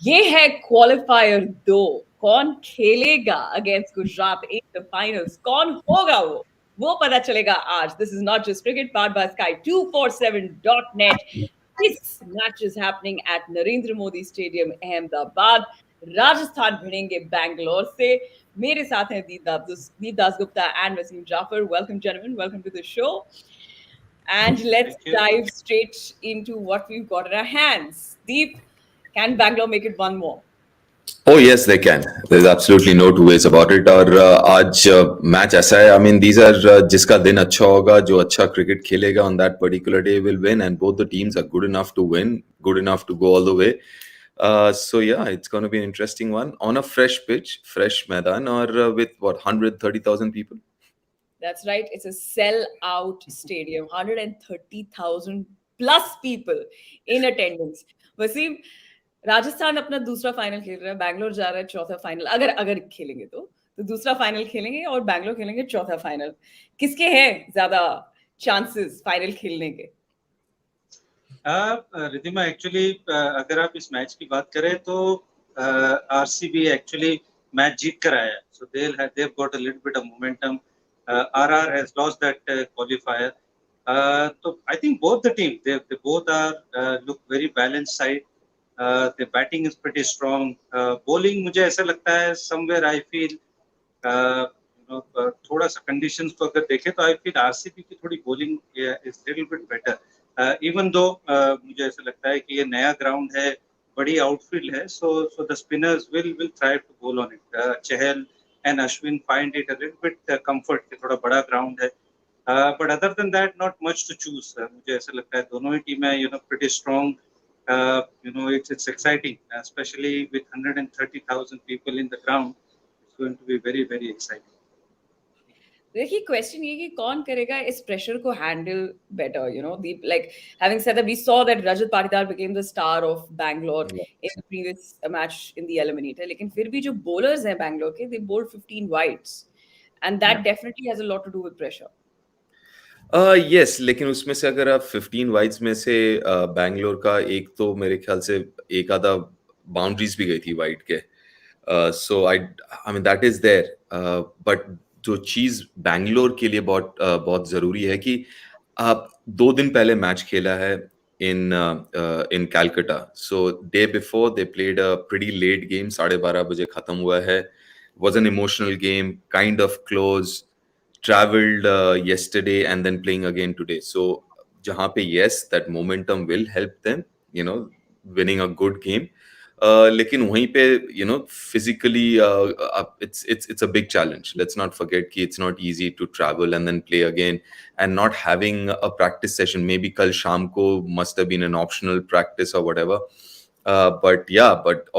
ये है क्वालिफायर 2। कौन खेलेगा against Gujarat in the finals? कौन होगा वो पता चलेगा आज। This is not just cricket, powered by Sky 247.net. This match is happening at Narendra Modi Stadium, Ahmedabad. Rajasthan भिड़ेंगे बैंगलोर से। मेरे साथ हैं दीप Das Gupta and Wasim Jaffer. Welcome, gentlemen. Welcome to the show. And let's Thank you. dive straight into what we've got in our hands. Deep, can Bangalore make it one more? Oh yes, they can. There's absolutely no two ways about it. और आज match ऐसा है. I mean, these are जिसका दिन अच्छा होगा, जो अच्छा क्रिकेट खेलेगा on that particular day will win, and both the teams are good enough to win, good enough to go all the way. So yeah, it's going to be an interesting one on a fresh pitch, fresh मैदान, or with what 130,000 people. That's right. It's a sell-out stadium. 130,000 plus people in attendance. Wasim, Rajasthan अपना दूसरा final खेल रहा है, बैंगलोर जा रहा है चौथा फाइनल। अगर अगर खेलेंगे तो दूसरा फाइनल खेलेंगे और बैंगलोर खेलेंगे चौथा फाइनल। किसके हैं ज्यादा चांसेस फाइनल खेलने के? रिद्धिमा, एक्चुअली अगर आप इस मैच की बात करें तो आरसीबी एक्चुअली मैच जीत कर आया है, सो they've got a little bit of momentum. RR has lost that qualifier. So I think both the teams, they both are look very balanced side. The batting is pretty strong. Bowling मुझे ऐसा लगता है somewhere I feel थोड़ा सा conditions को अगर देखें तो आई फील आरसीबी की थोड़ी bowling is little bit better, even though मुझे ऐसा लगता है कि ये नया ग्राउंड है, बड़ी आउटफील्ड है, so the spinners will try to bowl on it. Chahal and Ashwin find it a little bit comfort कि थोड़ा बड़ा ग्राउंड है, but other than that not much to choose. मुझे ऐसा लगता है दोनों ही टीमें pretty strong. It's exciting, especially with 130,000 people in the ground. It's going to be very, very exciting. देखिए, क्वेश्चन ये कि कौन करेगा इस प्रेशर को handle better, Deep. Like having said that, we saw that Rajat Patidar became the star of Bangalore in the previous match in the eliminator, लेकिन फिर भी जो बॉलर्स हैं बैंगलोर के, they bowled 15 wides and that definitely has a lot to do with pressure. Yes, लेकिन उसमें से अगर आप 15 वाइड्स में से बैंगलोर का एक तो मेरे ख्याल से एक आधा बाउंड्रीज भी गई थी वाइड के. So I mean that is there, but जो चीज बैंगलोर के लिए बहुत बहुत जरूरी है कि आप 2 दिन पहले मैच खेला है in Calcutta. So day before they played a pretty late game, 12:30 बजे खत्म हुआ है. Was an emotional game, kind of close. Traveled yesterday and then playing again today. So jahan pe yes, that momentum will help them, winning a good game. लेकिन वहीं पे physically it's a big challenge. Let's not forget कि it's not easy to travel and then play again and not having a practice session. Maybe kal sham ko must have been an optional practice or whatever. But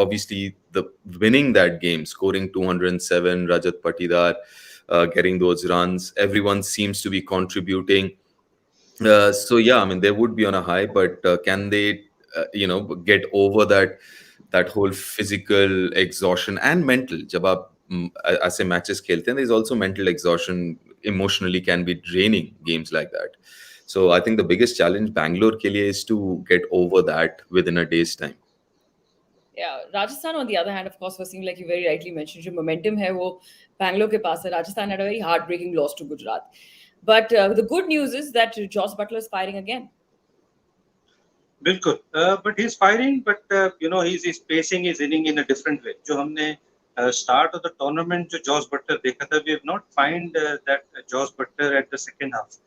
obviously the winning that game, scoring 207, Rajat Patidar getting those runs, everyone seems to be contributing. So yeah, I mean they would be on a high, but can they get over that whole physical exhaustion and mental? जब आप ऐसे matches खेलते हैं, there's also mental exhaustion. Emotionally can be draining games like that. So I think the biggest challenge Bangalore के लिए is to get over that within a day's time. Yeah, Rajasthan on the other hand, of course, Wasim, like you very rightly mentioned, जो momentum है वो Bangalore के पास है. Rajasthan had a very heartbreaking loss to Gujarat. But the good news is that Joss Butler is firing again. बिल्कुल, but he's firing, but he's pacing his inning in a different way. जो हमने start of the tournament जो Joss Butler देखा था, we have not find that Joss Butler at the second half.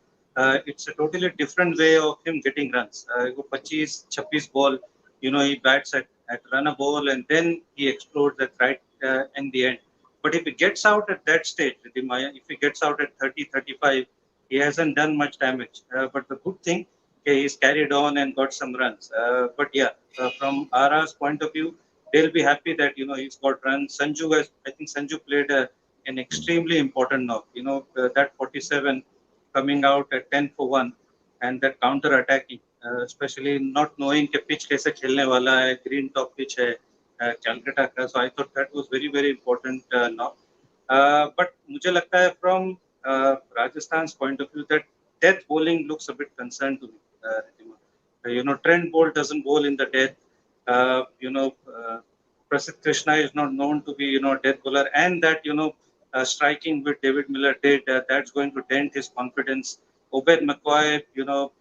It's a totally different way of him getting runs. वो 25-26 ball, he bats at run a ball and then he explodes at right in the end. But if he gets out at that stage, if he gets out at 30-35, he hasn't done much damage. But the good thing, he's carried on and got some runs. But yeah, from RR's point of view, they'll be happy that he's got runs. I think Sanju played an extremely important knock. That 47 coming out at 10 for 1 and that counter attacking, especially not knowing कि pitch कैसे खेलने वाला है, green top pitch है Calcutta का. So I thought that was very very important knock. But मुझे लगता है from Rajasthan's point of view that death bowling looks a bit concerned to me. Trent Bolt doesn't bowl in the death. Prasidh Krishna is not known to be, death bowler, and that, striking with David Miller did, that's going to dent his confidence. Obed McCoy,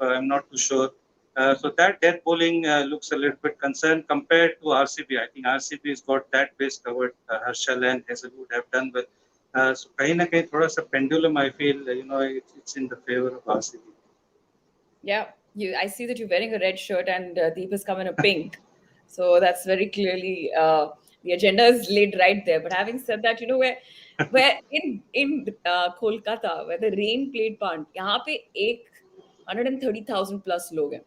I'm not too sure. So that death bowling looks a little bit concerned compared to RCB. I think RCB has got that base covered. Harshal and Hazelwood have done well. So कहीं ना कहीं थोड़ा सा pendulum, I feel, it's in the favor of RCB. Yeah, I see that you're wearing a red shirt and Deep has come in a pink. So that's very clearly the agenda is laid right there. But having said that, where in Kolkata, where the rain played part, यहाँ पे 130,000 plus लोग हैं.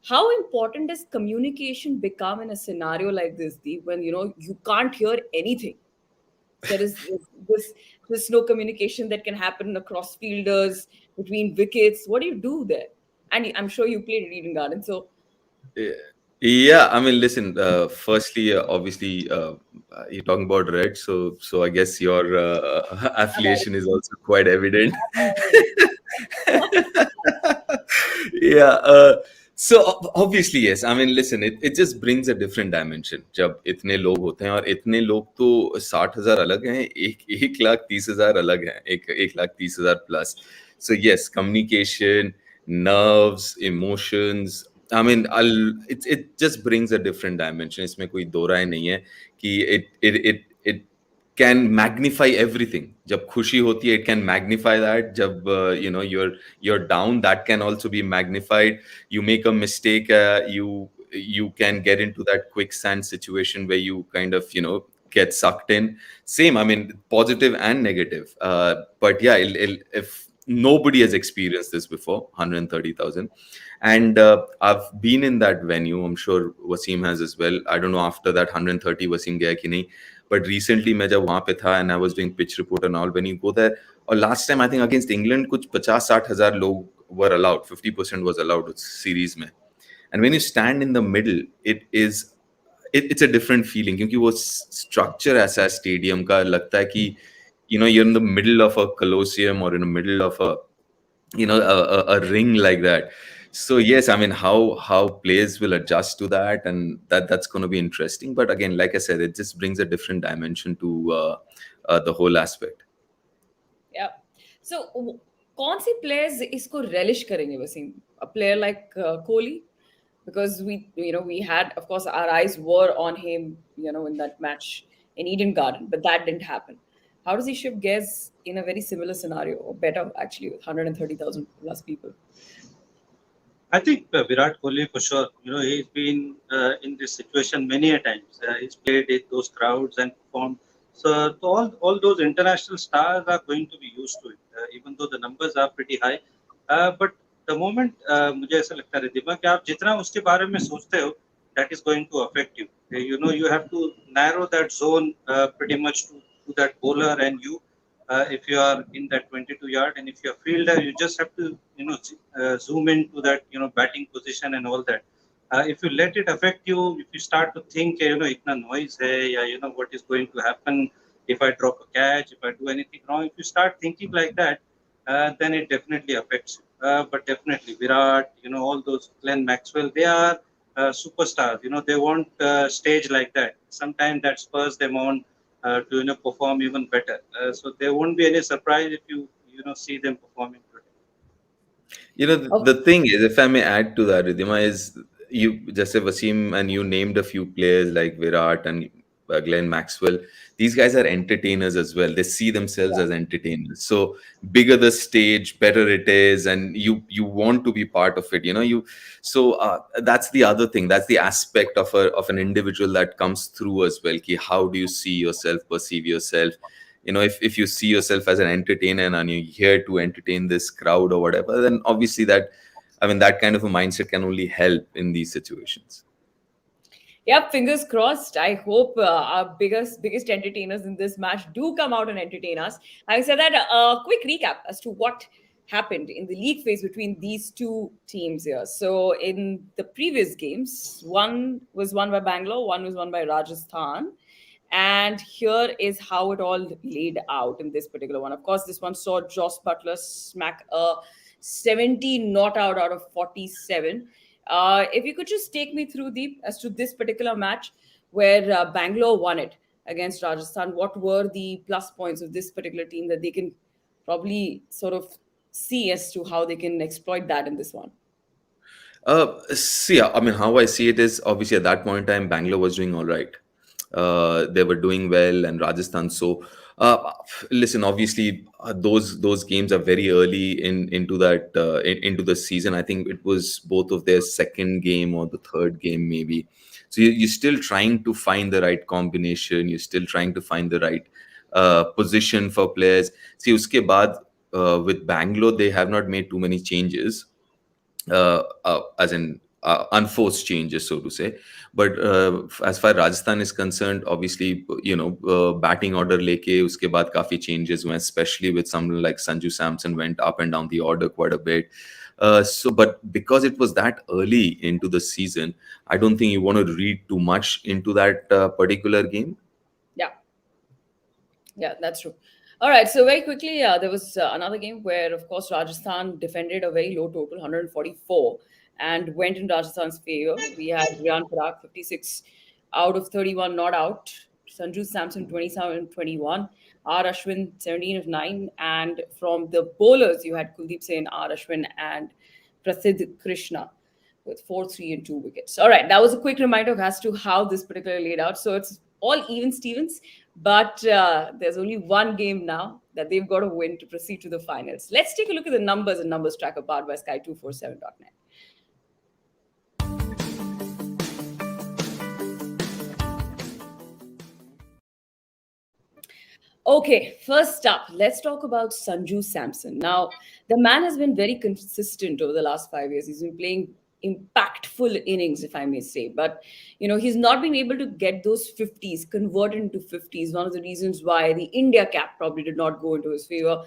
How important does communication become in a scenario like this, Deep, when you can't hear anything? There is this no communication that can happen across fielders, between wickets. What do you do there? And I'm sure you played Eden Garden, so Yeah, I mean, listen. Firstly, obviously, you're talking about red, so I guess your affiliation is also quite evident. Yeah. So obviously, yes. I mean, listen. It just brings a different dimension. जब इतने लोग होते हैं और इतने लोग तो 60,000 अलग हैं, एक लाख 30,000 अलग हैं, एक lakh 30,000 plus. So yes, communication, nerves, emotions. I mean, it just brings a different dimension. इसमें कोई दो राय नहीं है कि it can magnify everything. जब खुशी होती है, it can magnify that. जब you're down, that can also be magnified. You make a mistake, you can get into that quicksand situation where you kind of get sucked in. Same, I mean, positive and negative. But yeah, if nobody has experienced this before, 130,000. And I've been in that venue. I'm sure Wasim has as well. I don't know after that 130 Wasim gaya ki nahi. But recently मैं जब वहाँ पे था and I was doing pitch report and all, when you go there, और last time I think against England कुछ 50-60 हजार लोग were allowed, 50% was allowed उस series में. And when you stand in the middle, it's a different feeling क्योंकि वो structure ऐसा है stadium का, लगता है कि you're in the middle of a colosseum or in the middle of a ring like that. So yes, I mean, how players will adjust to that, and that's going to be interesting. But again, like I said, it just brings a different dimension to the whole aspect. yeah. So कौन से players इसको relish करेंगे Wasim? A player like Kohli, because we had, of course, our eyes were on him, in that match in Eden Garden, but that didn't happen. How does he shift gears in a very similar scenario, or better actually, with 130,000 plus people? I think Virat Kohli for sure. He's been in this situation many a times. He's played in those crowds and performed. So all those international stars are going to be used to it, even though the numbers are pretty high. But the moment मुझे ऐसा लगता है रिद्धिमा कि आप जितना उसके बारे में सोचते हो, that is going to affect you. You have to narrow that zone pretty much to that bowler and you. If you are in that 22-yard, and if you're a fielder, you just have to zoom into that batting position and all that. If you let it affect you, if you start to think itna noise hai, ya what is going to happen if I drop a catch, if I do anything wrong, if you start thinking like that, then it definitely affects you. But definitely Virat, all those Glenn Maxwell, they are superstars. They want stage like that. Sometimes that spurs them on to perform even better. So there won't be any surprise if you see them performing today. The thing is, if I may add to that, Ridhima, is you just say Wasim and you named a few players like Virat and Glenn Maxwell. These guys are entertainers as well. They see themselves as entertainers. So bigger the stage, better it is, and you want to be part of it. So that's the other thing. That's the aspect of an individual that comes through as well. Ki how do you see yourself, perceive yourself? If you see yourself as an entertainer and you're here to entertain this crowd or whatever, then obviously that kind of a mindset can only help in these situations. Yeah, fingers crossed. I hope our biggest entertainers in this match do come out and entertain us. Having said that, a quick recap as to what happened in the league phase between these two teams here. So in the previous games, one was won by Bangalore, one was won by Rajasthan. And here is how it all laid out in this particular one. Of course, this one saw Joss Butler smack a 70 not out of 47. If you could just take me through, Deep, as to this particular match, where Bangalore won it against Rajasthan. What were the plus points of this particular team that they can probably sort of see as to how they can exploit that in this one? See, I mean, how I see it is obviously at that point in time, Bangalore was doing all right. They were doing well, and Rajasthan. So, listen, obviously, those games are very early into that into the season. I think it was both of their second game or the third game, maybe. So you're still trying to find the right combination. You're still trying to find the right position for players. See, uske baad, with Bangalore, they have not made too many changes, as in unforced changes, so to say. But as far Rajasthan is concerned, obviously, batting order leke uske baad kafi changes were, especially with someone like Sanju Samson went up and down the order quite a bit. But because it was that early into the season, I don't think you want to read too much into that particular game. Yeah. Yeah, that's true. All right. So very quickly, there was another game where, of course, Rajasthan defended a very low total, 144, and went in Rajasthan's favor. We had Riyan Parag, 56 out of 31 not out. Sanju Samson, 27 21. R. Ashwin, 17 of 9. And from the bowlers, you had Kuldeep Sen, R. Ashwin, and Prasidh Krishna with 4, 3, and 2 wickets. All right, that was a quick reminder as to how this particularly laid out. So it's all even Stevens, but there's only one game now that they've got to win to proceed to the finals. Let's take a look at the numbers and numbers tracker powered by Sky247.net. Okay, first up, let's talk about Sanju Samson. Now, the man has been very consistent over the last 5 years. He's been playing impactful innings, if I may say. But, he's not been able to get those 50s, convert into 50s. One of the reasons why the India cap probably did not go into his favor.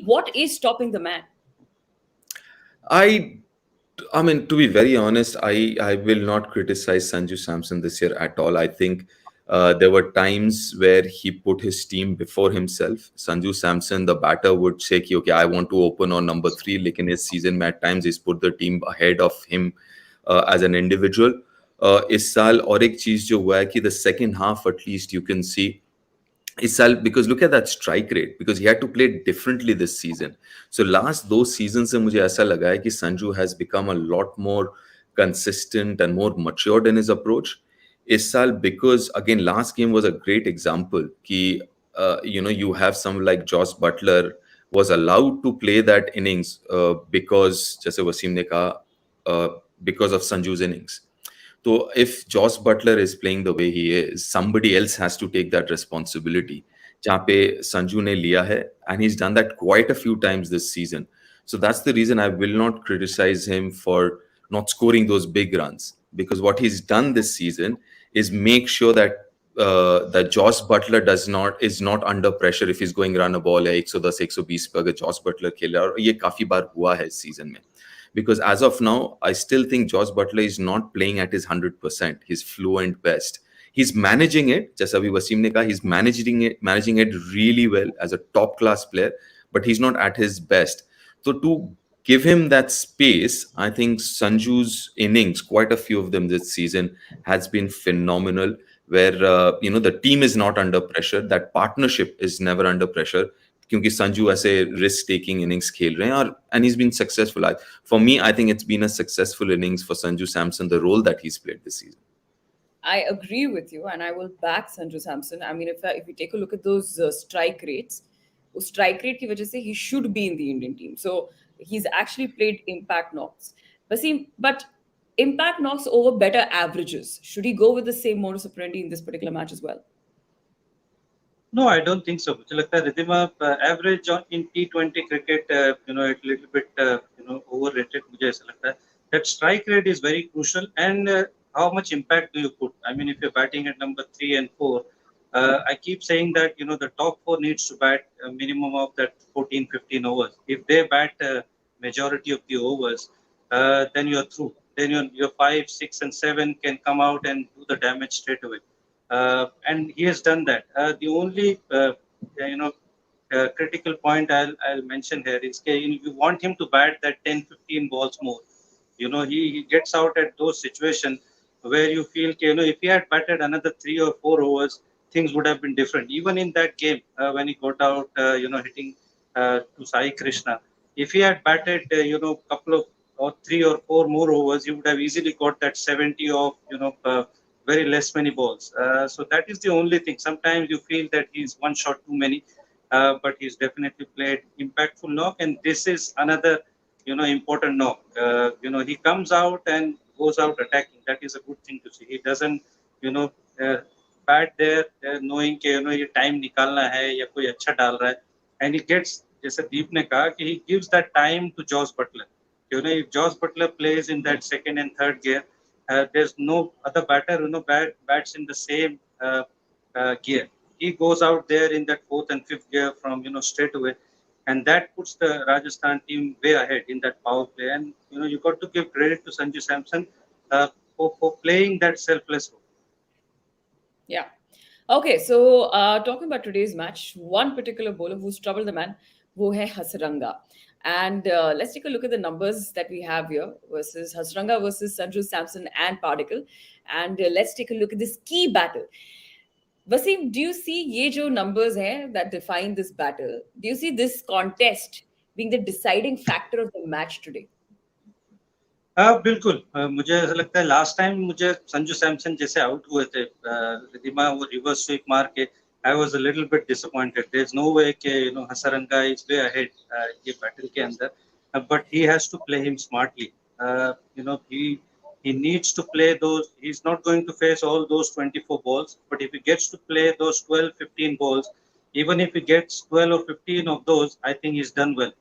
What is stopping the man? I mean, to be very honest, I will not criticize Sanju Samson this year at all. I think there were times where he put his team before himself. Sanju Samson, the batter, would say, कि, okay, I want to open on number 3. Like in his season, at times he's put the team ahead of him as an individual. इस साल और एक चीज जो हुआ है कि the second half at least you can see Isal, because look at that strike rate, because he had to play differently this season. So last those seasons से मुझे ऐसा लगा है कि Sanju has become a lot more consistent and more matured in his approach. इस साल, because again last game was a great example कि you have someone like Josh Butler was allowed to play that innings because जैसे वसीम ने कहा because of Sanju's innings. So if Josh Butler is playing the way he is, somebody else has to take that responsibility. जहाँ पे Sanju ने लिया है, and he's done that quite a few times this season. So that's the reason I will not criticize him for not scoring those big runs, because what he's done this season is make sure that that Josh Butler is not under pressure if he's going run a ball या 110 120 पे अगर Josh Butler खेले, और ये काफी बार हुआ है इस season में. Because as of now, I still think Josh Butler is not playing at his 100%, his fluent best. He's managing it, just अभी वसीम ने कहा, he's managing it really well as a top class player, but he's not at his best. So to give him that space, I think Sanju's innings, quite a few of them this season, has been phenomenal. Where the team is not under pressure, that partnership is never under pressure. क्योंकि संजू ऐसे risk taking innings खेल रहे हैं और and he's been successful. For me, I think it's been a successful innings for Sanju Samson, the role that he's played this season. I agree with you, and I will back Sanju Samson. I mean, if we take a look at those strike rates, उस strike rate की वजह से he should be in the Indian team. So he's actually played impact knocks. But impact knocks over better averages. Should he go with the same modus operandi in this particular match as well? No, I don't think so. मुझे लगता है Riddhima average in T20 cricket, it's a little bit overrated. मुझे ऐसा लगता है that strike rate is very crucial, and how much impact do you put? I mean, if you're batting at number 3 and 4, I keep saying that the top 4 needs to bat a minimum of that 14-15 overs. If they bat majority of the overs, then you're through. Then your 5, 6, and 7 can come out and do the damage straight away. And he has done that. The only critical point I'll mention here is you want him to bat that 10-15 balls more. He gets out at those situations where you feel, if he had batted another 3 or 4 overs, things would have been different. Even in that game, when he got out, hitting to Sai Krishna, if he had batted, couple of or 3 or 4 more overs, he would have easily got that 70 of, very less many balls. So that is the only thing. Sometimes you feel that he's one shot too many, but he's definitely played impactful knock, and this is another, important knock. He comes out and goes out attacking. That is a good thing to see. He doesn't, you know, uh, bat there knowing कि ये time निकालना है या कोई अच्छा डाल रहा है, and he gets, जैसे दीप ने कहा कि he gives that time to Josh Butler. If Josh Butler plays in that second and third gear, there's no other batter, bats in the same gear. He goes out there in that fourth and fifth gear from, straight away, and that puts the Rajasthan team way ahead in that power play. And you got to give credit to Sanju Samson for playing that selfless role. Yeah. Okay, so talking about today's match, one particular bowler who's troubled the man, wo hai Hasranga. And let's take a look at the numbers that we have here versus Hasranga versus Sanju Samson and Particle. And let's take a look at this key battle. Wasim, do you see ye jo numbers hai that define this battle? Do you see this contest being the deciding factor of the match today? हाँ बिल्कुल, मुझे ऐसा लगता है last time मुझे संजू सैमसन जैसे out हुए थे, रिद्धिमा वो रिवर्स स्वीप मार के, I was a little bit disappointed. There is no way कि हसरंगा इज वे अहेड ये बैटल के अंदर, but he has to play him smartly. He needs to play those. He's not going to face all those 24 balls, but if he gets to play those 12, 15 balls, even if he gets 12 or 15 of those, I think he's done well.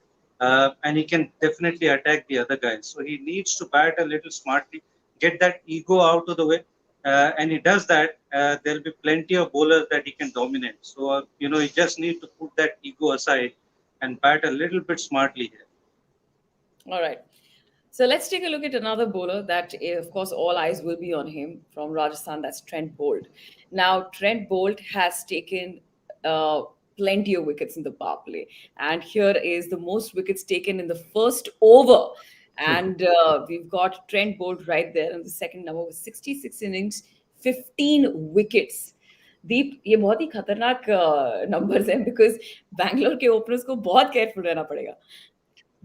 And he can definitely attack the other guys. So he needs to bat a little smartly, get that ego out of the way. And he does that, there'll be plenty of bowlers that he can dominate. So, he just need to put that ego aside and bat a little bit smartly here. All right. So let's take a look at another bowler that, of course, all eyes will be on him from Rajasthan. That's Trent Bolt. Now, Trent Bolt has taken uh, plenty of wickets in the power play. And here is the most wickets taken in the first over. And we've got Trent Bolt right there in the second number with 66 innings, 15 wickets. दीप ये बहुत ही खतरनाक numbers हैं because Bangalore के openers को बहुत careful रहना पड़ेगा.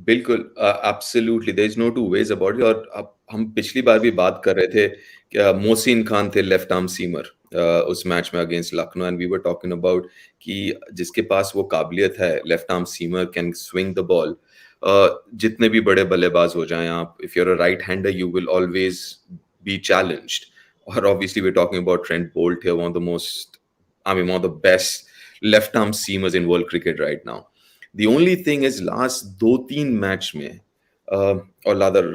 बिल्कुल, absolutely there is no two ways about it. और अब हम पिछली बार भी बात कर रहे थे कि मोहसिन खान थे लेफ्ट आर्म सीमर उस मैच में against Lucknow, and we were talking about कि जिसके पास वो काबिलियत है, left arm seamer can swing the ball. जितने भी बड़े बल्लेबाज हो जाएं आप, if you are a right hander you will always be challenged. और obviously we are talking about Trent Boult here, one of the most, I mean one of the best left arm seamers in world cricket right now. The only thing is last 2-3 match में और lather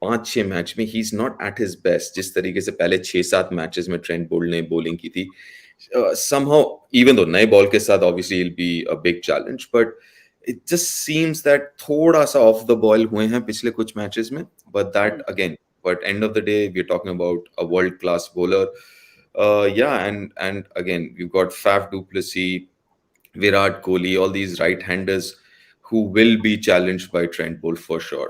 5-6 match में he is not at his best. जिस तरीके से पहले 6-7 matches में Trent Boult ने bowling की थी, somehow even though नए बॉल के साथ obviously it'll be a big challenge, but it just seems that थोड़ा सा off the ball हुए हैं पिछले कुछ मैचेस में. But that again, but end of the day we're talking about a world class bowler. Yeah, and again you've got Faf du Plessis, Virat Kohli, all these right-handers who will be challenged by Trent Bolt for sure.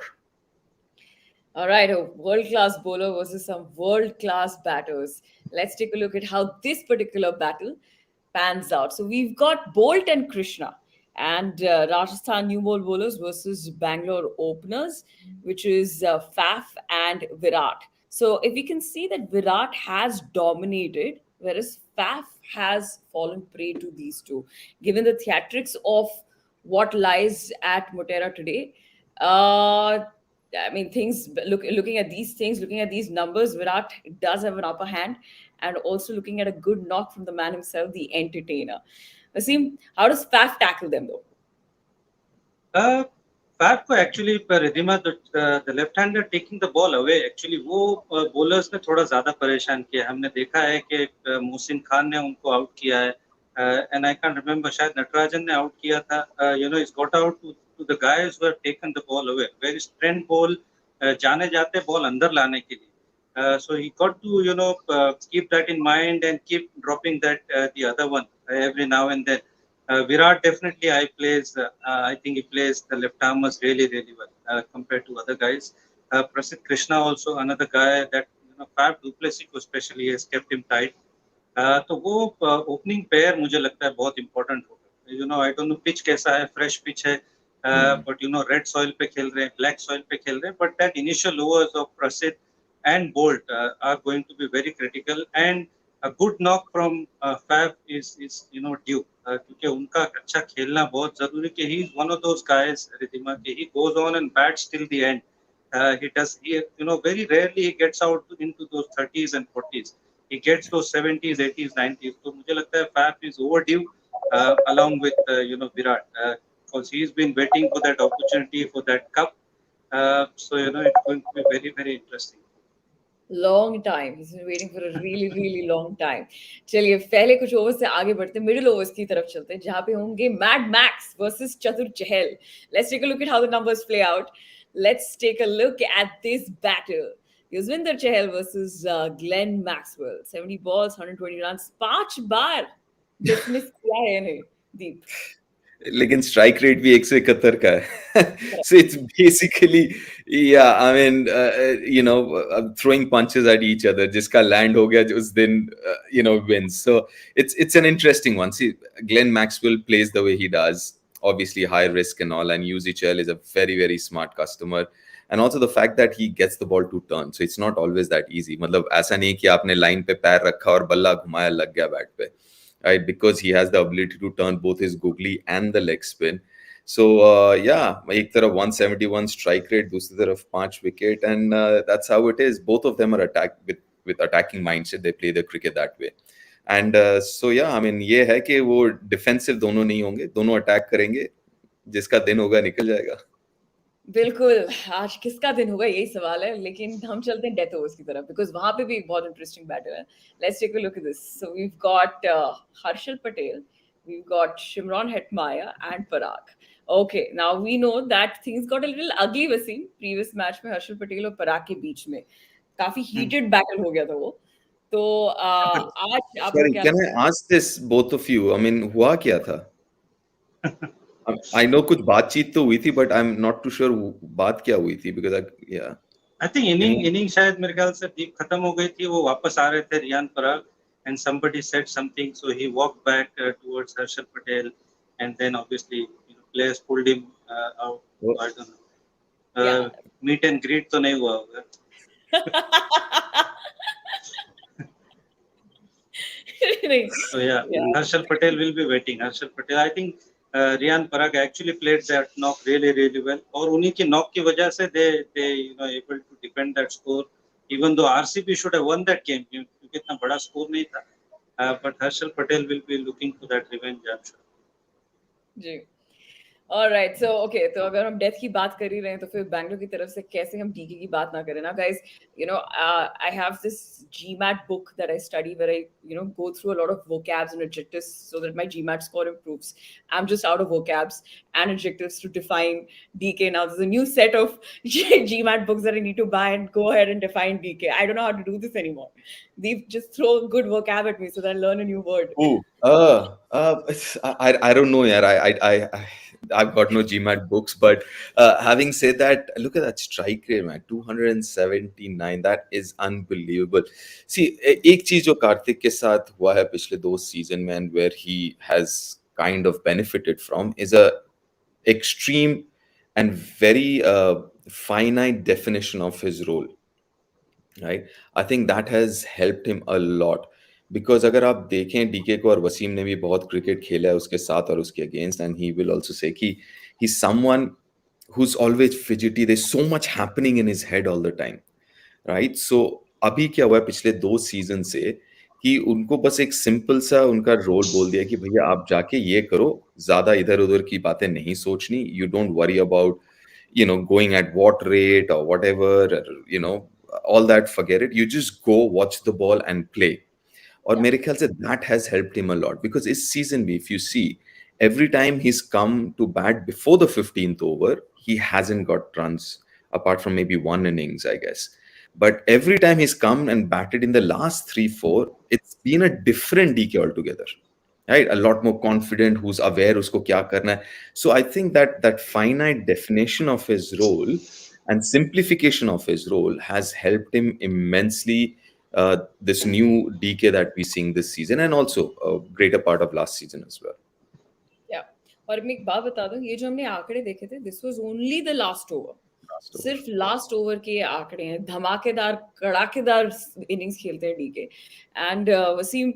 All right, a world-class bowler versus some world-class batters. Let's take a look at how this particular battle pans out. So we've got Bolt and Krishna, and Rajasthan new ball bowlers versus Bangalore openers, which is Faf and Virat. So if we can see that Virat has dominated, whereas Faf has fallen prey to these two. Given the theatrics of what lies at Motera today, I mean, looking at these things, looking at these numbers, Virat does have an upper hand, and also looking at a good knock from the man himself, the entertainer. Wasim, how does Faf tackle them though? Faf को actually Ridhima the left hander taking the ball away, actually वो bowlers ने थोड़ा ज्यादा परेशान किया. हमने देखा है कि मोहसिन खान ने उनको आउट किया है, एंड आई कैन रिमेम्बर शायद नटराजन ने आउट किया था. Is got out to the guys who have taken the ball away. Where is Trent Boult जाने जाते बॉल अंदर लाने के लिए. So he got to keep that in mind and keep dropping that the other one every now and then. Virat definitely I think he plays the left armers really really well compared to other guys. Prasidh Krishna also another guy that Faf du Plessis को specially has kept him tight. तो वो opening pair मुझे लगता है बहुत important होगा. I don't know pitch कैसा है, फ्रेश पिच है, बट रेड सॉइल पे खेल रहे हैं, ब्लैक सॉइल पे खेल रहे हैं, but that initial overs of प्रसिद्ध and Bolt are going to be very critical, and a good knock from Fab is due, क्योंकि उनका अच्छा खेलना बहुत जरूरी कि he is one of those guys, Riddhima, कि he goes on and bats till the end. Very rarely he gets out into those 30s and 40s. He gets those 70s, 80s, 90s. तो मुझे लगता है Fab is overdue, along with Virat, because he's been waiting for that opportunity for that cup. So it's going to be very, very interesting. Long time, he's been waiting for a really really long time. चलिए पहले कुछ overs से आगे बढ़ते हैं, middle overs की तरफ चलते हैं जहां पे होंगे मैड मैक्स वर्सेस चतुर Chahal. Let's take a look at how the numbers play out. Let's take a look at this battle. Yuzvendra Chahal versus Glenn Maxwell. 70 balls, 120 runs, 5 बार डिसमिस किया है इन्हें, दीप. लेकिन स्ट्राइक रेट भी 171 का है. So it's basically, yeah, I mean, throwing punches at each other. जिसका land हो गया उस दिन, wins. So it's an interesting one. See, Glenn Maxwell plays the way he does. Obviously, high risk and all. And UZCHL is a very, very smart customer. And also the fact that he gets the ball to turn. So it's not always that easy. मतलब ऐसा नहीं कि आपने line पे पैर रखा और बल्ला घुमाया लग गया बैट पे. Right, because he has the ability to turn both his googly and the leg spin. So एक तरफ 171 strike rate, दूसरी तरफ 5 wicket, and that's how it is. Both of them are attacked with attacking mindset. They play the cricket that way. And I mean, ये है कि वो defensive दोनों नहीं होंगे, दोनों attack करेंगे, जिसका दिन होगा निकल जाएगा. बिल्कुल, आज किसका दिन होगा यही सवाल है, लेकिन हम चलते हैं डेथ ओवर्स की तरफ, बिकॉज़ वहाँ पे भी एक बहुत इंटरेस्टिंग बैटल है. Let's take a look at this. So we have got Harshal Patel, we have got Shimron Hetmyer and Parag. Okay, now we know that things got a little ugly Wasim. Previous match में हर्षल पटेल और पराग के बीच में काफी हीटेड बैटल हो गया था वो. तो आज आपको Sorry, क्या can I ask this both of you? I mean, हुआ क्या था? I know कुछ बातचीत तो हुई थी, but I'm not too sure बात क्या हुई थी, because yeah. I think inning शायद मेरे ख्याल से दीप खत्म हो गई थी, वो वापस आ रहे थे Riyan Parag, and somebody said something, so he walked back towards Harshal Patel, and then obviously players pulled him out. Oh. I don't know. Meet and greet तो नहीं हुआ होगा. So yeah, Harshal Patel will be waiting. Harshal Patel, I think Riyan Parag actually played that knock really, really well. और उन्हीं की knock की वजह से they able to defend that score. Even though RCB should have won that game, क्योंकि इतना बड़ा score नहीं था. But Harshal Patel will be looking for that revenge, I'm sure. Ji. Alright, so okay, तो अगर हम डेथ की बात कर ही रहे हैं तो फिर बैंगलोर की तरफ से कैसे हम डीके की बात ना करें ना guys. I have this GMAT book that I study where I go through a lot of vocabs and adjectives so that my GMAT score improves. I'm just out of vocabs and adjectives to define DK now. There's a new set of GMAT books that I need to buy and go ahead and define DK. I don't know how to do this anymore. They just throw good vocab at me so that I learn a new word. I don't know, yaar. I've got no GMAT books, but having said that, look at that strike rate, man. 279. That is unbelievable. See, एक चीज जो कार्तिक के साथ हुआ है पिछले 2 season में, and where he has kind of benefited from, is a extreme and very finite definition of his role. Right? I think that has helped him a lot. Because अगर आप देखें डीके को, और वसीम ने भी बहुत क्रिकेट खेला है उसके साथ और उसके against, and he will also say that he is someone who is always fidgety. There is so much happening in his head all the time, right? So अभी क्या हुआ है पिछले 2 सीजन से कि उनको बस एक सिंपल सा उनका रोल बोल दिया कि भैया आप जाके ये करो, ज्यादा इधर उधर की बातें नहीं सोचनी. You don't worry about going at what rate or whatever, all that, forget it. You just go watch the ball and play. और मेरे ख्याल से that has helped him a lot, because इस season भी if you see, every time he's come to bat before the 15th over, he hasn't got runs apart from maybe one innings, I guess. But every time he's come and batted in the last 3-4, it's been a different DK altogether, right? A lot more confident, who's aware usko kya karna hai. So I think that finite definition of his role and simplification of his role has helped him immensely. This new DK that we're seeing this season, and also a greater part of last season as well. या और मैं एक बात बता दूं, ये जो हमने आंकड़े देखे थे, this was only the last over. Last over. सिर्फ लास्ट ओवर के आंकड़े हैं. धमाकेदार कड़ाकेदार इनिंग्स खेलते हैं DK. And Wasim,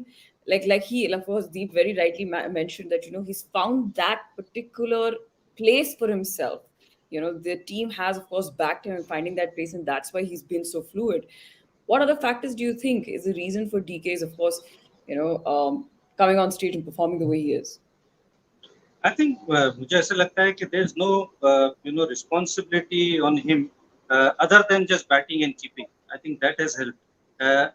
like he, of course, Deep very rightly mentioned that, he's found that particular place for himself. The team has, of course, backed him in finding that place, and that's why he's been so fluid. What other factors do you think is the reason for DK's, of course, coming on stage and performing the way he is? I think मुझे ऐसा लगता है कि there is no responsibility on him other than just batting and keeping. I think that has helped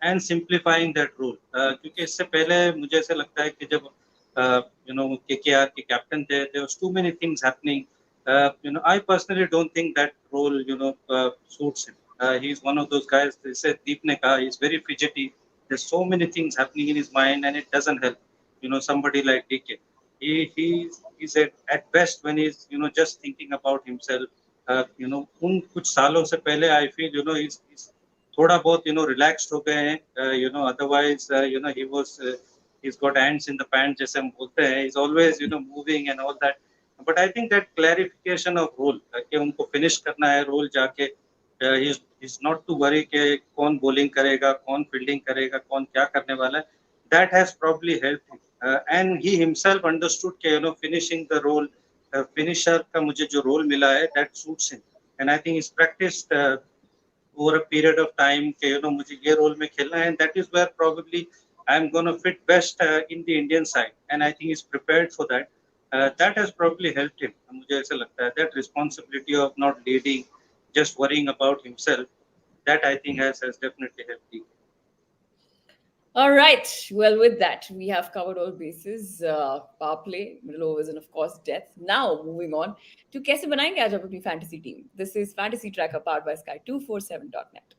and simplifying that role. क्योंकि इससे पहले मुझे ऐसा लगता है कि जब KKR के कैप्टन थे, there was too many things happening. I personally don't think that role suits him. He's one of those guys. They said Deep ne kaha, he's very fidgety. There's so many things happening in his mind, and it doesn't help. Somebody like DK. He's at best when he's just thinking about himself. उन कुछ सालों से पहले I feel he's थोड़ा बहुत relaxed हो गए हैं. Otherwise he was he's got ants in the pants जैसे हम बोलते हैं. He's always moving and all that. But I think that clarification of role कि उनको finish करना है role जाके, he's not to worry कि कौन bowling करेगा, कौन fielding करेगा, कौन क्या करने वाला है. That has probably helped him. And he himself understood कि finishing the role, finisher का मुझे जो role मिला है, that suits him. And I think he's practiced over a period of time कि मुझे ये role में खेलना है, and that is where probably I'm going to fit best in the Indian side. And I think he's prepared for that. That has probably helped him. मुझे ऐसा लगता है that responsibility of not leading, just worrying about himself, that I think has definitely helped him. All right. Well, with that, we have covered all bases. Power play, middle overs, and of course, death. Now, moving on to कैसे बनाएंगे आज आप अपनी fantasy team. This is Fantasy Tracker powered by Sky247.net.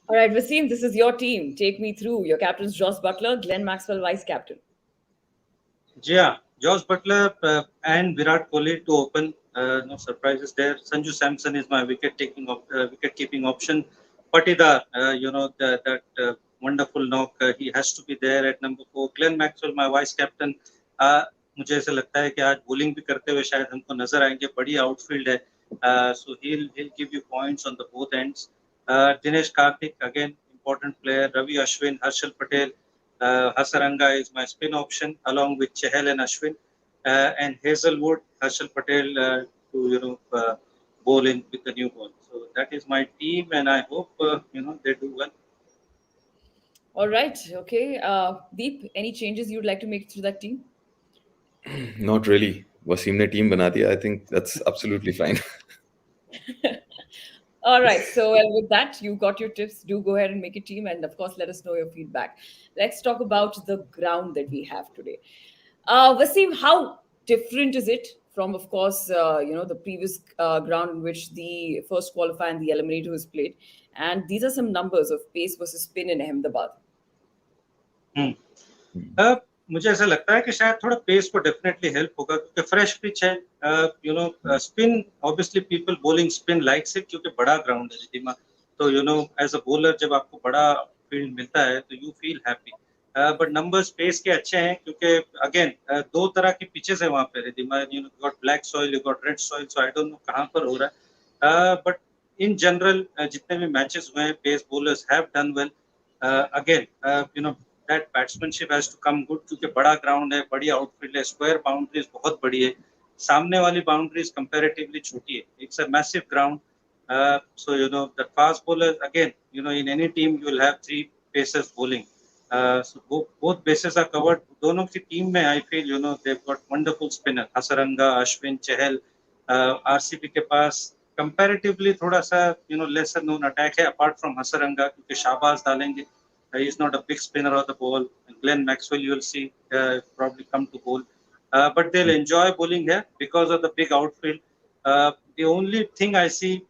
All right, Wasim, this is your team. Take me through. Your captains Joss Butler, Glenn Maxwell, vice captain. Yeah, Josh Butler and Virat Kohli to open. No surprises there. Sanju Samson is my wicket-keeping option. Patidar, that wonderful knock. He has to be there at number 4. Glenn Maxwell, my vice captain. मुझे ऐसा लगता है कि आज bowling भी करते हुए शायद हमको नजर आएंगे. बड़ी outfield है. So he'll give you points on the both ends. Dinesh Karthik, again, important player. Ravi Ashwin, Harshal Patel. Hasaranga is my spin option along with Chahal and Ashwin, and Hazelwood, Harshal Patel to bowl in with the new ball. So that is my team, and I hope they do well. All right. Okay. Deep, any changes you'd like to make through that team? Not really. Wasim ne team bana diya. I think that's absolutely fine. All right. So, well, with that, you got your tips. Do go ahead and make a team. And of course, let us know your feedback. Let's talk about the ground that we have today. Wasim, how different is it from, of course, the previous ground in which the first qualifier and the eliminator was played? And these are some numbers of pace versus spin in Ahmedabad. मुझे ऐसा लगता है कि शायद थोड़ा pace को definitely help होगा क्योंकि फ्रेश पिच है. Spin obviously people bowling spin likes it क्योंकि बड़ा ग्राउंड है रिद्धिमा. तो एज अ बॉलर जब आपको बड़ा फील्ड मिलता है तो you feel happy. But numbers pace के अच्छे हैं क्योंकि अगेन दो तरह की पिचेस है वहाँ पे Riddhima. You got black soil, you got red soil. So I don't know कहाँ पर हो रहा है. बट इन जनरल जितने भी मैचेस हुए हैं pace bowlers have done well. Again that batsmanship has to come good क्योंकि बड़ा ग्राउंड है, बड़ी आउटफील्ड है, स्क्वायर बाउंड्रीज बहुत बड़ी है, सामने वाली बाउंड्रीज कंपैरेटिवली छोटी है. It's a massive ground. So the fast bowlers again in any team you will have 3 pacers bowling. So both bases are covered. दोनों की टीम में I feel they've got wonderful spinner. Hasaranga, Ashwin, Chahal. RCB के पास comparatively थोड़ा सा lesser known attack है apart from Hasaranga क्योंकि शाहबाज डालेंगे. He's not a big spinner of the ball. Glenn Maxwell, you will see, probably come to bowl. But they'll enjoy bowling here because of the big outfield. The only thing I see,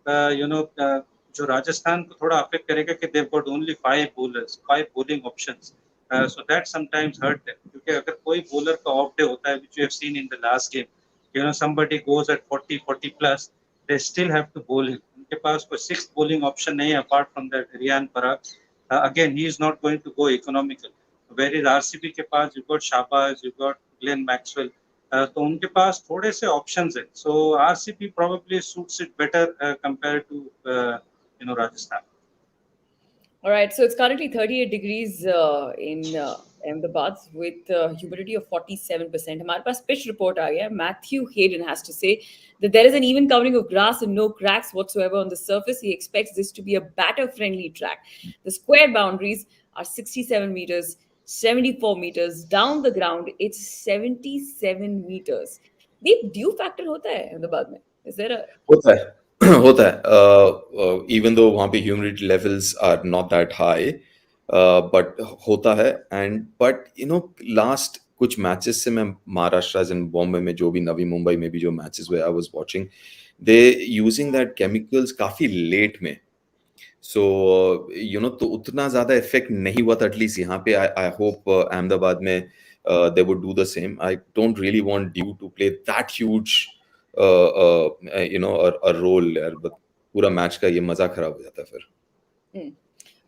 जो राजस्थान को थोड़ा affect करेगा कि they've got only 5 bowlers, 5 bowling options. So that sometimes hurt them. क्योंकि अगर कोई bowler का off day होता है, which we have seen in the last game, somebody goes at 40 plus, they still have to bowl him. उनके पास कोई sixth bowling option नहीं है apart from that Riyan Parag. Again, he is not going to go economical. Whereas RCB के पास you got Shahbaz, you got Glenn Maxwell. तो उनके पास थोड़े से options हैं. So RCB probably suits it better compared to Rajasthan. All right, so it's currently 38 degrees in Ahmedabad with humidity of 47%. हमारे पास pitch report आ गया. Matthew Hayden has to say that there is an even covering of grass and no cracks whatsoever on the surface. He expects this to be a batter-friendly track. The square boundaries are 67 meters, 74 meters. Down the ground, it's 77 meters. Deep, dew factor होता है Ahmedabad में? Is there a... होता है होता है even though वहाँ पे humidity levels are not that high but होता है एंड बट लास्ट कुछ मैचेस से मैं महाराष्ट्र एंड बॉम्बे में जो भी नवी मुंबई में भी जो मैचेस हुए I was watching they using that chemicals काफी लेट में सो तो उतना ज्यादा इफेक्ट नहीं हुआ था एटलीस्ट यहाँ पे आई होप अहमदाबाद में they would do the same. I don't really want Dew to play that huge a role यार but पूरा मैच का ये मजा खराब हो जाता है फिर.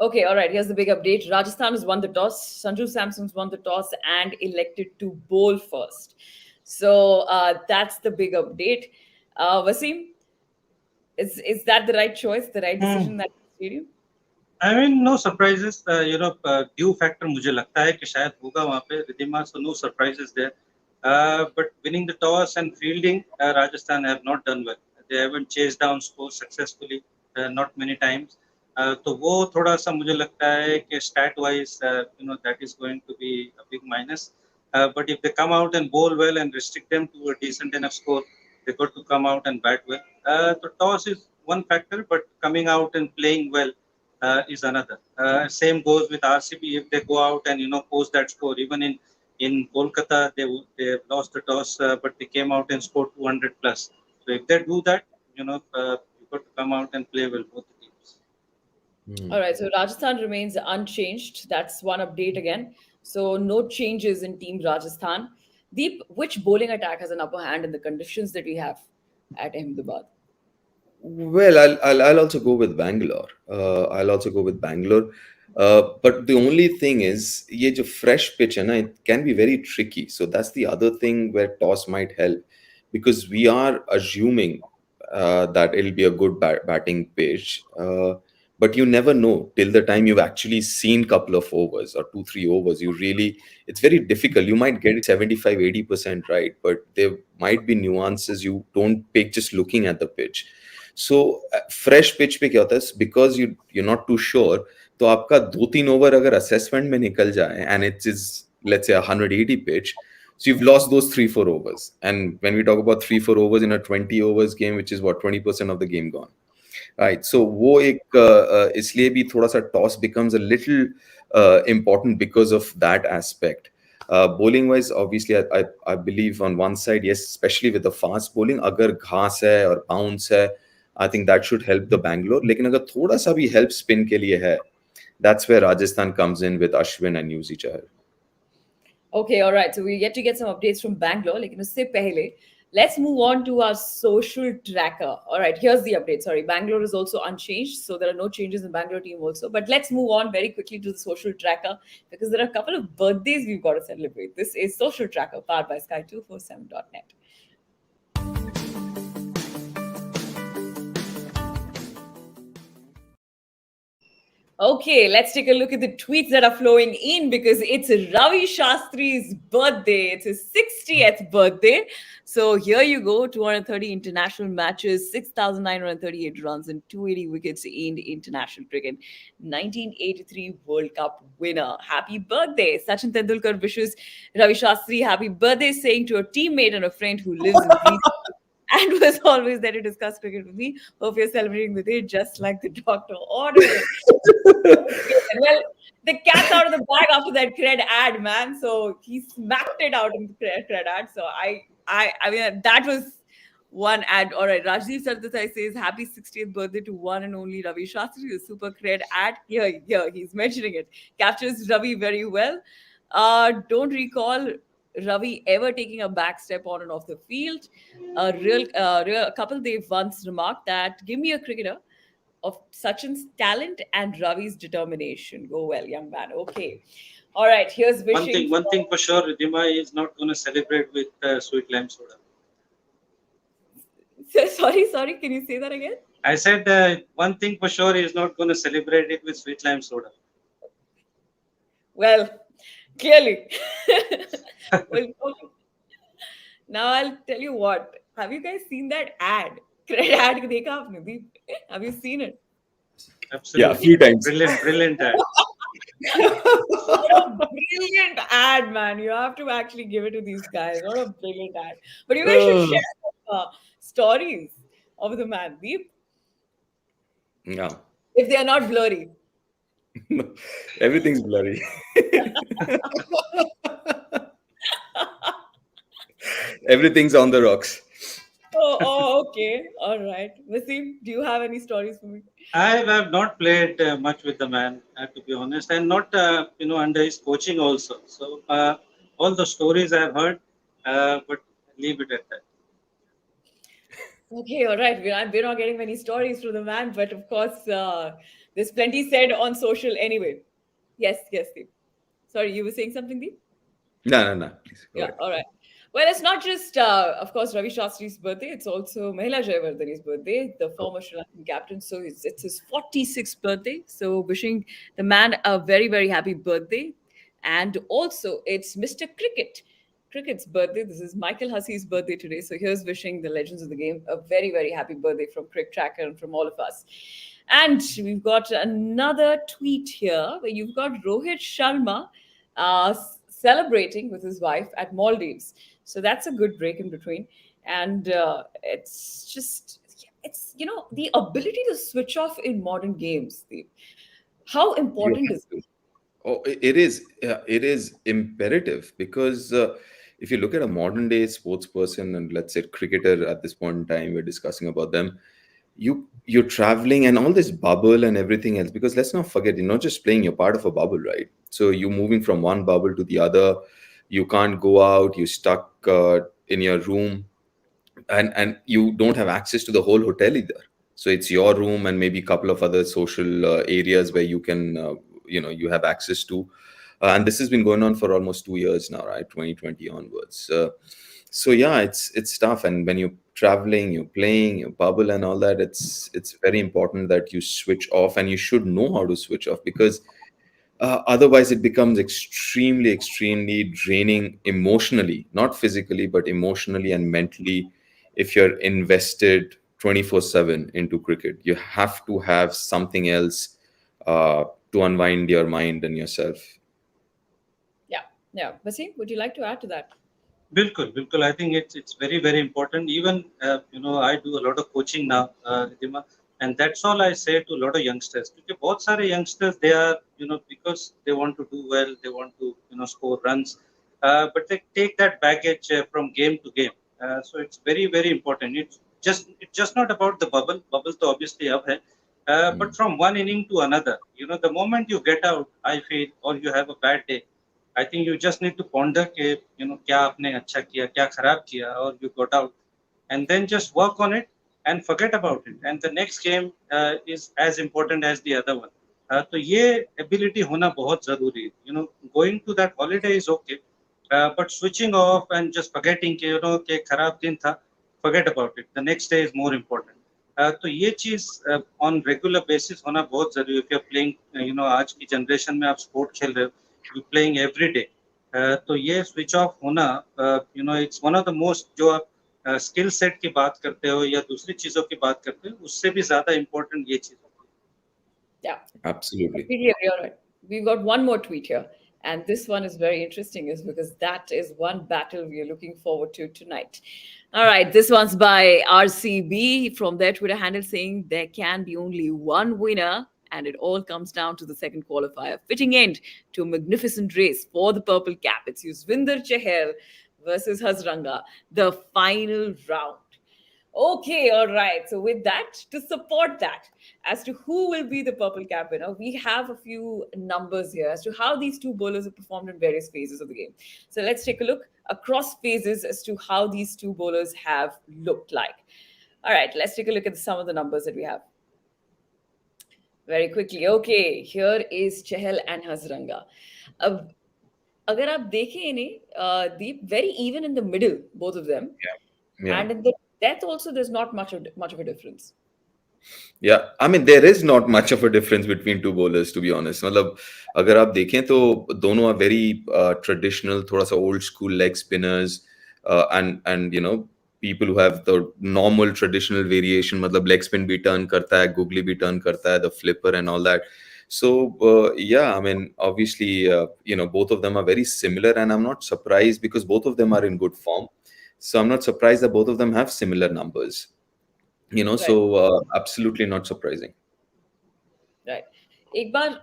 Okay, all right. Here's the big update. Rajasthan has won the toss. Sanju Samson's won the toss and elected to bowl first. So that's the big update. Wasim, is that the right choice, the right decision that you? I mean, no surprises. Due factor मुझे लगता है कि शायद होगा वहाँ पे Riddhima, so no surprises there. But winning the toss and fielding, Rajasthan have not done well. They haven't chased down scores successfully, not many times. तो वो थोड़ा सा मुझे लगता है कि stat wise, that is going to be a big minus. But if they come out and bowl well and restrict them to a decent enough score, they got to come out and bat well. The toss is one factor, but coming out and playing well is another. Same goes with RCB. If they go out and post that score, even in Kolkata they lost the toss, but they came out and scored 200 plus. So if they do that, you got to come out and play well both the teams. All right, so Rajasthan remains unchanged. That's one update again. So no changes in Team Rajasthan. Deep, which bowling attack has an upper hand in the conditions that we have at Ahmedabad? Well, I'll also go with Bangalore. But the only thing is, ये जो fresh pitch है ना, it can be very tricky. So that's the other thing where toss might help, because we are assuming that it'll be a good batting pitch. But you never know till the time you've actually seen couple of overs or 2-3 overs. It's very difficult. You might get 75-80% right, but there might be nuances you don't pick just looking at the pitch. So fresh pitch पे क्या होता है, because you're not too sure, तो आपका 2-3 over अगर assessment में निकल जाए and it is let's say 180 pitch, so you've lost those 3-4 overs. And when we talk about 3-4 overs in a 20 overs game, which is what 20% of the game gone, right? So वो एक इसलिए भी थोड़ा सा toss becomes a little important because of that aspect. Bowling wise, obviously I believe on one side, yes, especially with the fast bowling, अगर घास है और bounce है, I think that should help the Bangalore. लेकिन अगर थोड़ा सा भी help spin के लिए है, that's where Rajasthan comes in with Ashwin and Yuzi Chahal. Okay, all right. So we get to get some updates from Bangalore. लेकिन उससे पहले, let's move on to our social tracker. All right, here's the update. Sorry, Bangalore is also unchanged, so there are no changes in Bangalore team also. But let's move on very quickly to the social tracker because there are a couple of birthdays we've got to celebrate. This is Social Tracker powered by Sky247.net. Okay, let's take a look at the tweets that are flowing in because it's Ravi Shastri's birthday. It's his 60th birthday. So here you go, 230 international matches, 6,938 runs and 280 wickets in international cricket. 1983 World Cup winner. Happy birthday. Sachin Tendulkar wishes Ravi Shastri happy birthday, saying to a teammate and a friend who lives and breathes and was always there to discuss cricket with me. Hope you're celebrating with it just like the doctor ordered it. Well, the cat's out of the bag after that cred ad, man. So he smacked it out in the cred ad. So I mean, that was One ad. All right. Rajdeep Sardatai says, happy 60th birthday to one and only Ravi Shastri. The super cred ad. Here, he's mentioning it. Captures Ravi very well. Don't recall Ravi ever taking a back step on and off the field. A couple they've once remarked that give me a cricketer of Sachin's talent and Ravi's determination. Go well, young man. Okay. All right. Here's wishing. One thing for sure, Ridhima is not going to celebrate with sweet lime soda. Sorry. Can you say that again? I said one thing for sure, he is not going to celebrate it with sweet lime soda. Well, clearly. Well, okay. Now I'll tell you what. Have you guys seen that ad? Credit ad देखा आपने भी? Have you seen it? Absolutely. Yeah, a few times. Brilliant ad. What a brilliant ad, man. You have to actually give it to these guys. What a brilliant ad. But you guys should share some, stories of the man, Deep, Yeah. if they are not blurry. Everything's blurry. Everything's on the rocks. Okay. All right. Wasim, do you have any stories for me? I have not played much with the man, to be honest, and not under his coaching also. So all the stories I have heard, but leave it at that. Okay, all right. We're not getting many stories from the man, but of course, there's plenty said on social anyway. Yes, Deep. Sorry, you were saying something, Deep? No. Please go Yeah, ahead. all right. Well, it's not just, of course, Ravi Shastri's birthday. It's also Mahela Jayawardene's birthday, the former Sri Lankan captain. So it's his 46th birthday. So wishing the man a very, very happy birthday. And also, it's Mr. Cricket's birthday. This is Michael Hussey's birthday today. So here's wishing the legends of the game a very, very happy birthday from Crick Tracker and from all of us. And we've got another tweet here where you've got Rohit Sharma celebrating with his wife at Maldives. So that's a good break in between. And it's the ability to switch off in modern games. How You important have is to. it? Oh, it is imperative because if you look at a modern day sports person and let's say cricketer at this point in time, we're discussing about them. You're traveling and all this bubble and everything else because let's not forget you're not just playing, you're part of a bubble, right? So you're moving from one bubble to the other. You can't go out. You're stuck in your room, and you don't have access to the whole hotel either. So it's your room and maybe a couple of other social areas where you can you have access to. And this has been going on for almost 2 years now, right? 2020 onwards. So yeah, it's tough. And when you're traveling, you're playing, you bubble and all that, it's very important that you switch off, and you should know how to switch off because otherwise it becomes extremely draining emotionally, not physically but emotionally and mentally. If you're invested 24/7 into cricket, you have to have something else to unwind your mind and yourself. Yeah. Basim, would you like to add to that? Bilkul. I think it's very important. Even I do a lot of coaching now, Ridhima, and that's all I say to a lot of youngsters. Because बहुत सारे youngsters they are because they want to do well, they want to score runs, but they take that baggage from game to game. So it's very important. It's just not about the bubble. Bubble तो obviously up है, but from one inning to another. The moment you get out, I feel, or you have a bad day. I think you just need to ponder के क्या आपने अच्छा किया क्या खराब किया और you got out and then just work on it and forget about it and the next game is as important as the other one. तो ये ability होना बहुत जरूरी है. Going to that holiday is okay, but switching off and just forgetting कि खराब दिन था, forget about it, the next day is more important. तो ये चीज on regular basis होना बहुत जरूरी है. If you're playing आज की जनरेशन में आप स्पोर्ट खेल रहे हो, you playing every day, तो ये स्विच ऑफ होना it's one of the most, जो आप स्किल सेट की बात करते हो या दूसरी चीजों की बात करते हो, उससे भी ज्यादा इम्पोर्टेंट ये चीज होती Yeah. Absolutely. Completely agree. All right. We've got one more tweet here. And this one is very interesting, is because that is one battle we are looking forward to tonight. All right. This one's by RCB from their Twitter handle saying there can be only one winner, and it all comes down to the second qualifier. Fitting end to a magnificent race for the purple cap. It's Yuzvinder Chahal versus Hazranga, the final round. Okay, all right. So, with that, to support that, as to who will be the purple cap winner, we have a few numbers here as to how these two bowlers have performed in various phases of the game. So, let's take a look across phases as to how these two bowlers have looked like. All right, let's take a look at some of the numbers that we have very quickly. Okay, here is Chahal and Hazranga. अब अगर आप देखें इन्हें, deep, very even in the middle, both of them, Yeah. and in the death also, there's not much of a difference. Yeah, I mean there is not much of a difference between two bowlers to be honest. मतलब अगर आप देखें तो दोनों are very traditional, थोड़ा सा old school leg spinners, and you know people who have the normal traditional variation, मतलब leg spin भी turn करता है, googly भी turn करता है, the flipper and all that. So yeah, I mean obviously you know both of them are very similar, and I'm not surprised because both of them are in good form. So I'm not surprised that both of them have similar numbers. You know, Right. so absolutely not surprising. Right. एक बार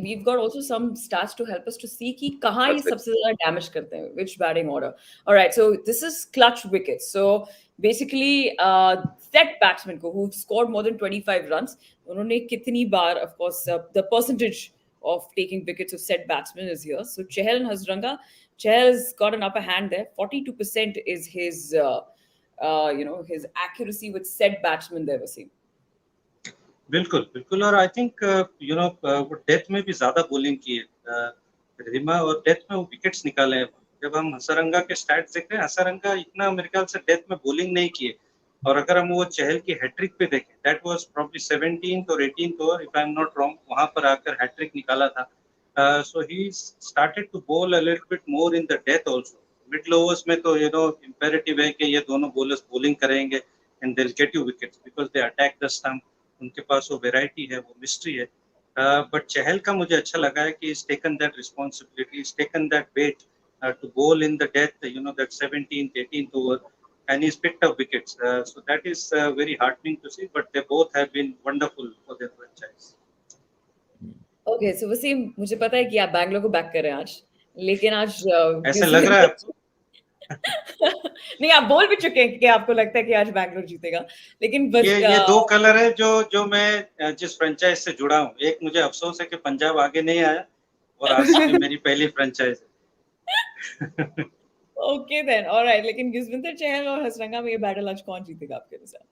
we've got also some stats to help us to see कि कहाँ ये That's it. सबसे ज़्यादा damage करते हैं, which batting order. All right, so this is clutch wickets. So basically, set batsmen को who've scored more than 25 runs, उन्होंने कितनी बार, of course, the percentage of taking wickets of set batsmen is here. So Chahal and Hazranga, Chahal's got an upper hand there. 42% is his, his accuracy with set batsmen there, Wasim. बिल्कुल बिल्कुल और I think वो death में भी ज्यादा bowling की है रिमा और डेथ में वो विकेट्स निकाले हैं जब हम हसरंगा के स्टैट्स देख रहे हैं हसरंगा इतना मेरे ख्याल से डेथ में बॉलिंग नहीं किए और अगर हम वो चहल की हैट्रिक पे देखें दैट वाज प्रॉब्ली 17th और 18th over if I am not wrong वहां पर आकर हैट्रिक निकाला था so he started to bowl a little bit more in the death also middle overs में तो इंपेरेटिव है कि ये दोनों बॉलर्स बॉलिंग करेंगे and they will get you wickets because they attack the stump उनके पास वो वेराइटी है वो मिस्ट्री है बट चहल का मुझे अच्छा लगा है कि is taken that responsibility is taken that weight to bowl in the death that 17th 18th over and he's picked up wickets so that is very heartening to see but they both have been wonderful for their franchise okay so Wasim मुझे पता है कि आप बैंगलोर को back कर रहे हैं आज लेकिन आज ऐसा लग रहा है आपको नहीं आप बोल भी चुके हैं कि आपको लगता है कि आज बैंगलोर जीतेगा लेकिन बस ये दो कलर है जो मैं जिस फ्रेंचाइज से जुड़ा हूँ एक मुझे अफसोस है कि पंजाब आगे नहीं आया और आरसीबी मेरी पहली फ्रेंचाइज है ओके देन ऑलराइट लेकिन युजवेंद्र चहल और हसरंगा में ये बैटल आज कौन जीतेगा आपके अनुसार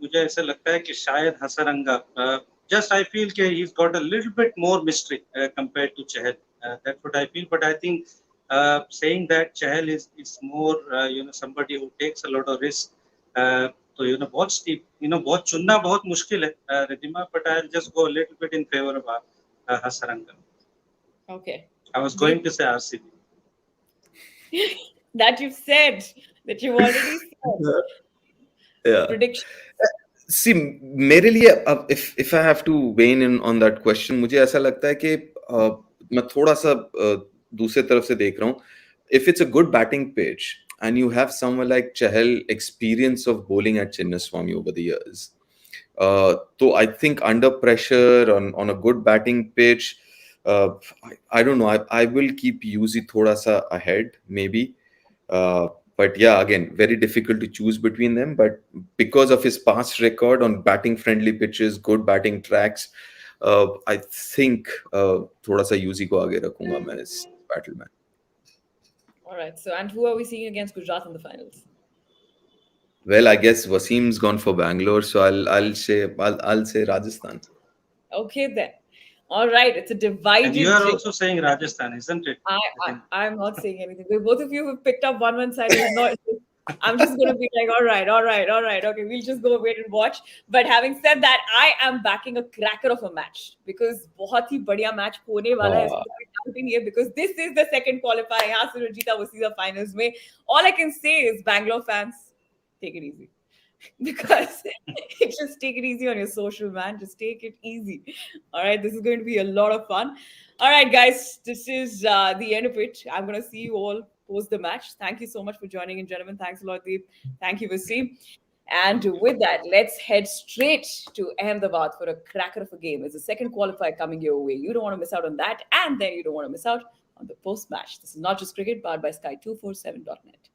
मुझे ऐसा लगता है कि शायद हसरंगा just I feel कि he's got a little bit more mystery compared to Chahal. That's what I feel. But I think saying that Chahal is more somebody who takes a lot of risk. तो बहुत steep, बहुत चुनना बहुत मुश्किल है Riddhima. But I'll just go a little bit in favor of Hasaranga. Okay. I was going to say RCB. That you've said, that you've already said. Yeah. Prediction. See, मेरे लिए अब if I have to weigh in on that question, मुझे ऐसा लगता है कि मैं थोड़ा सा दूसरे तरफ से देख रहा हूँ. If it's a good batting pitch and you have someone like Chahal experience of bowling at Chinnaswamy over the years, so I think under pressure on a good batting pitch, I don't know. I will keep Yuzi thoda sa ahead maybe. But yeah, again, very difficult to choose between them. But because of his past record on batting friendly pitches, good batting tracks, I think थोड़ा सा UG को आगे रखूंगा मैं इस battle में. All right. So, and who are we seeing against Gujarat in the finals? Well, I guess Wasim's gone for Bangalore, so I'll say Rajasthan. Okay then. All right. It's a divided. And you are also saying Rajasthan, isn't it? I'm not saying anything. Both of you have picked up one side. Not, I'm just going to be like, all right. Okay, we'll just go wait and watch. But having said that, I am backing a cracker of a match because बहुत ही बढ़िया match होने वाला है. Doubt नहीं है because this is the second qualifier. यहाँ से जो जीता वो सीधा finals में. All I can say is Bangalore fans, take it easy. Because just take it easy on your social, man. Just take it easy. All right, this is going to be a lot of fun. All right, guys, this is the end of it. I'm going to see you all post the match. Thank you so much for joining in, gentlemen. Thanks a lot, Deep. Thank you, Vaseem. And with that, let's head straight to Ahmedabad for a cracker of a game. There's a second qualifier coming your way. You don't want to miss out on that. And then you don't want to miss out on the post-match. This is Not Just Cricket, powered by Sky247.net.